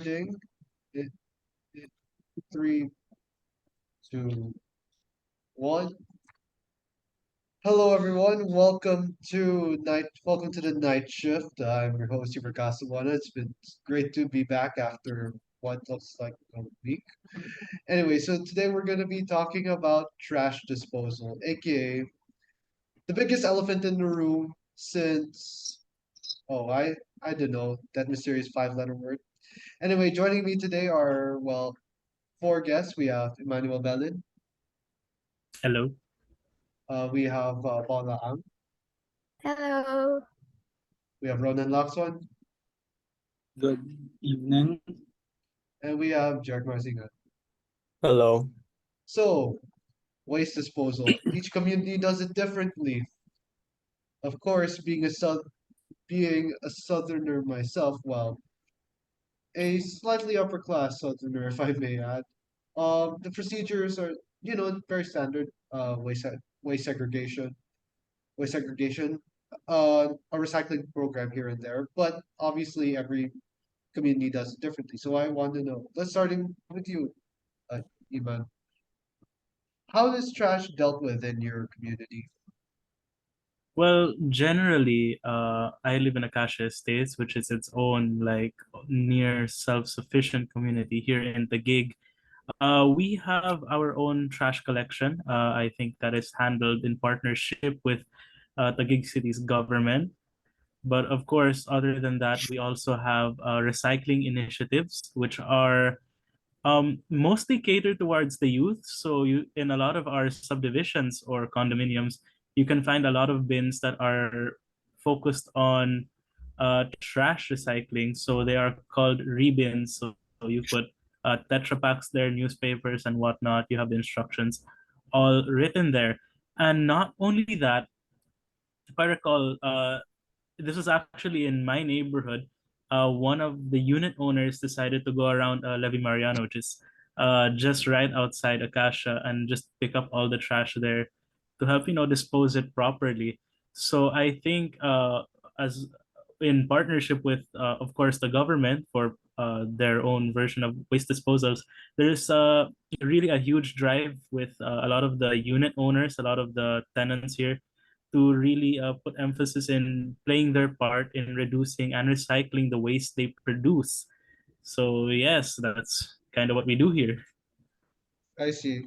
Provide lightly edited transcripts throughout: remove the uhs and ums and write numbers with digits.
Recording. It, it, three, two, one. Hello, everyone. Welcome to the night shift. I'm your host, Super Casawana. It's been great to be back after what looks like a week. Anyway, so today we're going to be talking about trash disposal, aka the biggest elephant in the room since I don't know that mysterious five-letter word. Anyway, joining me today are four guests. We have Imanubelin. Hello. We have Paula Ang. Hello. We have Ronan Lakson. Good evening. And we have Jack Marzinga. Hello. So, waste disposal. Each community does it differently. Of course, being a southerner myself, a slightly upper class southerner, if I may add. The procedures are, very standard. Waste segregation, a recycling program here and there. But obviously, every community does it differently. So I want to know. Let's starting with you, uh, Iman. How is trash dealt with in your community? Well, generally, I live in Acacia Estates, which is its own like near self-sufficient community here in the gig. We have our own trash collection. I think that is handled in partnership with the gig city's government. But of course, other than that, we also have recycling initiatives, which are mostly catered towards the youth. So you in a lot of our subdivisions or condominiums, you can find a lot of bins that are focused on trash recycling. So they are called rebins. So you put Tetra Paks there, newspapers and whatnot. You have the instructions all written there. And not only that, if I recall, this was actually in my neighborhood. One of the unit owners decided to go around Levi Mariano, which is just right outside Acacia, and just pick up all the trash there to help, dispose it properly. So I think as in partnership with, of course, the government for their own version of waste disposals, there's really a huge drive with a lot of the unit owners, a lot of the tenants here to really put emphasis in playing their part in reducing and recycling the waste they produce. So yes, that's kind of what we do here. I see.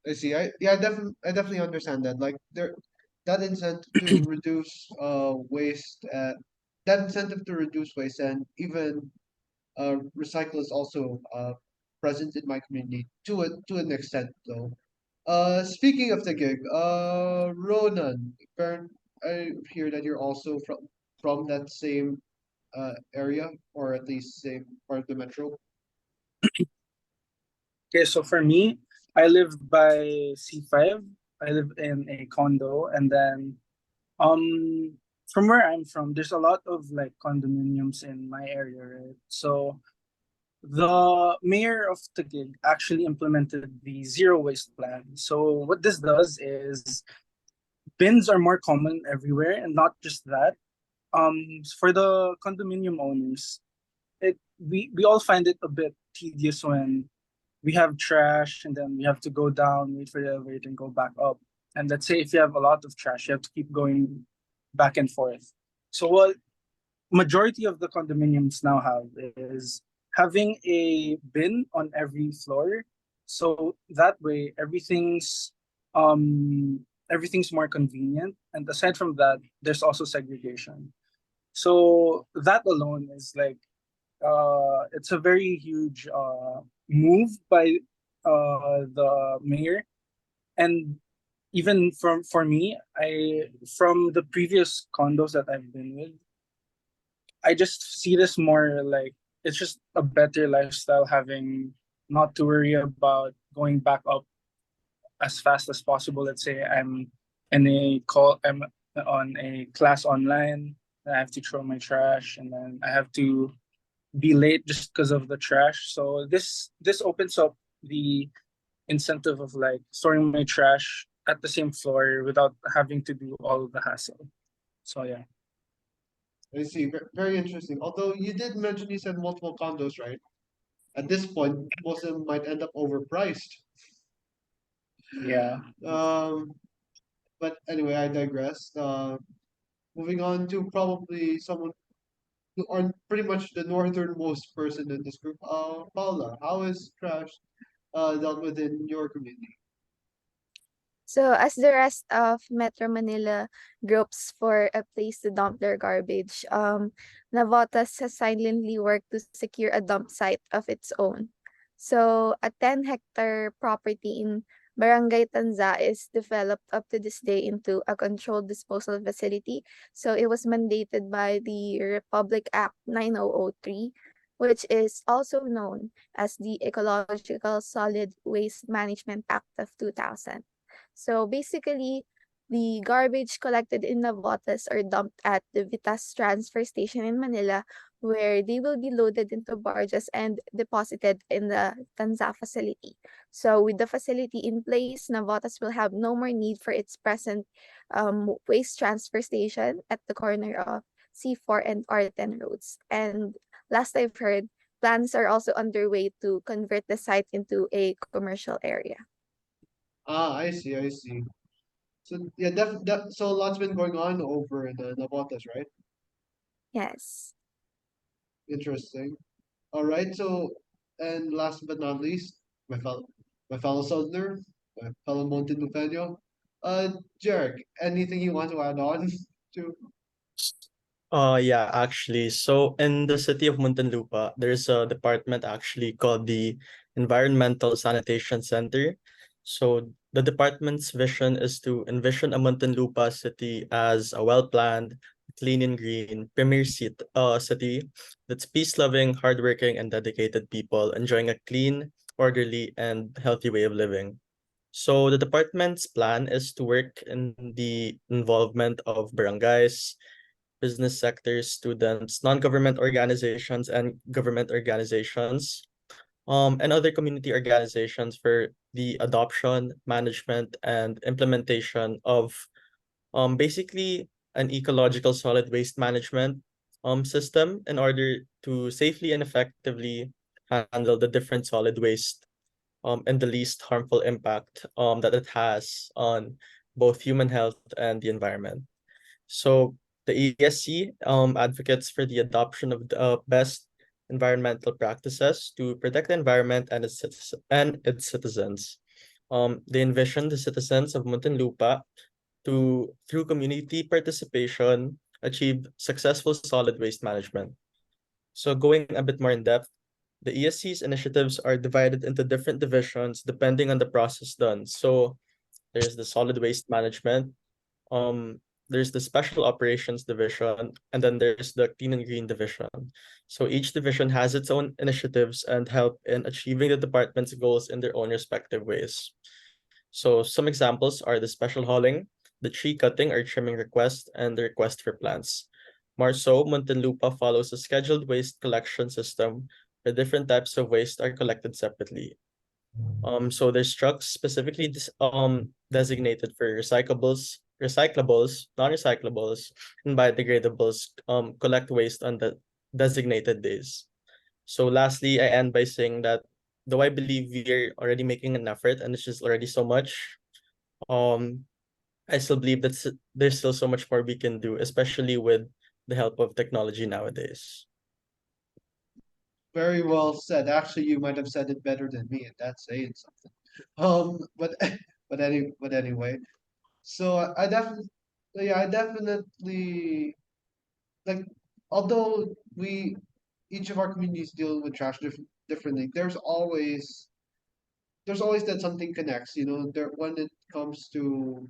I see. I definitely understand that. Like that incentive to reduce waste that incentive to reduce waste and even recycle is also present in my community to an extent though. Speaking of the gig, Ronan, I hear that you're also from that same area or at least same part of the metro. Okay, so for me, I live by C5. I live in a condo, and then um from where I'm from, there's a lot of like condominiums in my area, right? So the mayor of Taguig actually implemented the zero waste plan. So what this does is bins are more common everywhere, and not just that. For the condominium owners, we all find it a bit tedious when we have trash and then we have to go down, wait for the elevator, and go back up. And let's say if you have a lot of trash, you have to keep going back and forth. So what majority of the condominiums now have is having a bin on every floor. So that way everything's more convenient. And aside from that, there's also segregation. So that alone is like it's a very huge move by the mayor. And even for me, I from the previous condos that I've been with, I just see this more like it's just a better lifestyle, having not to worry about going back up as fast as possible. Let's say I'm on a class online, I have to throw my trash, and then I have to be late just because of the trash. So this opens up the incentive of like storing my trash at the same floor without having to do all of the hassle. So yeah. I see. Very interesting. Although you did mention you said multiple condos, right? At this point, most of them might end up overpriced. Yeah. Um, but anyway, I digress. Moving on to probably someone who are pretty much the northernmost person in this group. Paula, how is trash dealt with in your community? So, as the rest of Metro Manila groups for a place to dump their garbage, Navotas has silently worked to secure a dump site of its own. So, a 10-hectare property in Barangay Tanza is developed up to this day into a controlled disposal facility. So, it was mandated by the Republic Act 9003, which is also known as the Ecological Solid Waste Management Act of 2000. So basically, the garbage collected in Navotas are dumped at the Vitas transfer station in Manila, where they will be loaded into barges and deposited in the Tanza facility. So with the facility in place, Navotas will have no more need for its present waste transfer station at the corner of C4 and R10 roads. And last I've heard, plans are also underway to convert the site into a commercial area. Ah, I see, I see. So yeah, so a lot's been going on over in Navotas, right? Yes. Interesting. All right, so and last but not least, my fellow Southerner, my fellow Montelupeño, Jarek, anything you want to add on to? Yeah, actually. So in the city of Muntinlupa, there's a department actually called the Environmental Sanitation Center. So the department's vision is to envision a Muntinlupa city as a well-planned, clean and green, premier city that's peace-loving, hardworking, and dedicated people enjoying a clean, orderly, and healthy way of living. So the department's plan is to work in the involvement of barangays, business sectors, students, non-government organizations, and government organizations, and other community organizations for the adoption, management, and implementation of basically an ecological solid waste management system in order to safely and effectively handle the different solid waste and the least harmful impact that it has on both human health and the environment. So the ESC advocates for the adoption of the best environmental practices to protect the environment and its citizens. They envision the citizens of Muntinlupa to, through community participation, achieve successful solid waste management. So going a bit more in depth, the ESC's initiatives are divided into different divisions depending on the process done. So there's the solid waste management, um there's the special operations division, and then there's the clean and green division. So each division has its own initiatives and help in achieving the department's goals in their own respective ways. So some examples are the special hauling, the tree cutting or trimming request, and the request for plants. More so, Muntinlupa follows a scheduled waste collection system where different types of waste are collected separately. So there's trucks specifically designated for recyclables, non-recyclables, and biodegradables collect waste on the designated days. So lastly, I end by saying that though I believe we're already making an effort and it's just already so much, um, I still believe that there's still so much more we can do, especially with the help of technology nowadays. Very well said. Actually, you might have said it better than me, and that's saying something. But anyway, so I definitely, yeah, I definitely like. Although we each of our communities deal with trash differently, there's always that something connects. There when it comes to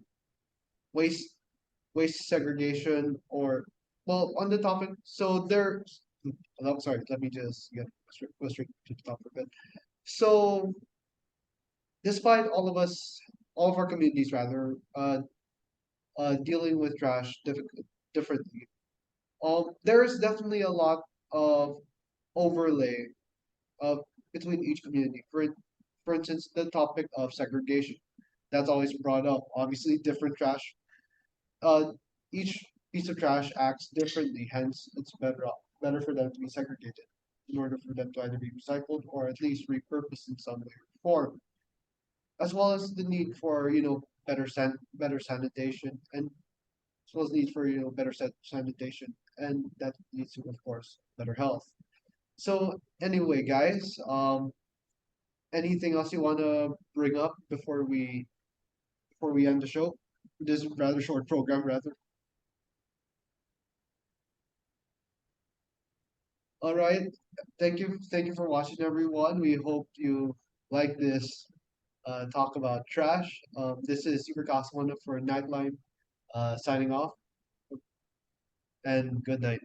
waste waste segregation or well on the topic. So there. Oh, sorry, let me just go straight to the topic a bit. So despite all of our communities rather, dealing with trash differently, there is definitely a lot of overlay of between each community. For instance, the topic of segregation that's always brought up. Obviously, different trash. Uh, each piece of trash acts differently, hence it's better for them to be segregated in order for them to either be recycled or at least repurposed in some way or form, as well as the need for better sanitation and as well as need for better sanitation, and that leads to, of course, better health. So anyway, guys, anything else you want to bring up before we end the show? This rather short program, rather. All right. Thank you for watching, everyone. We hope you like this talk about trash. This is Super Gospel for Nightline, signing off, and good night.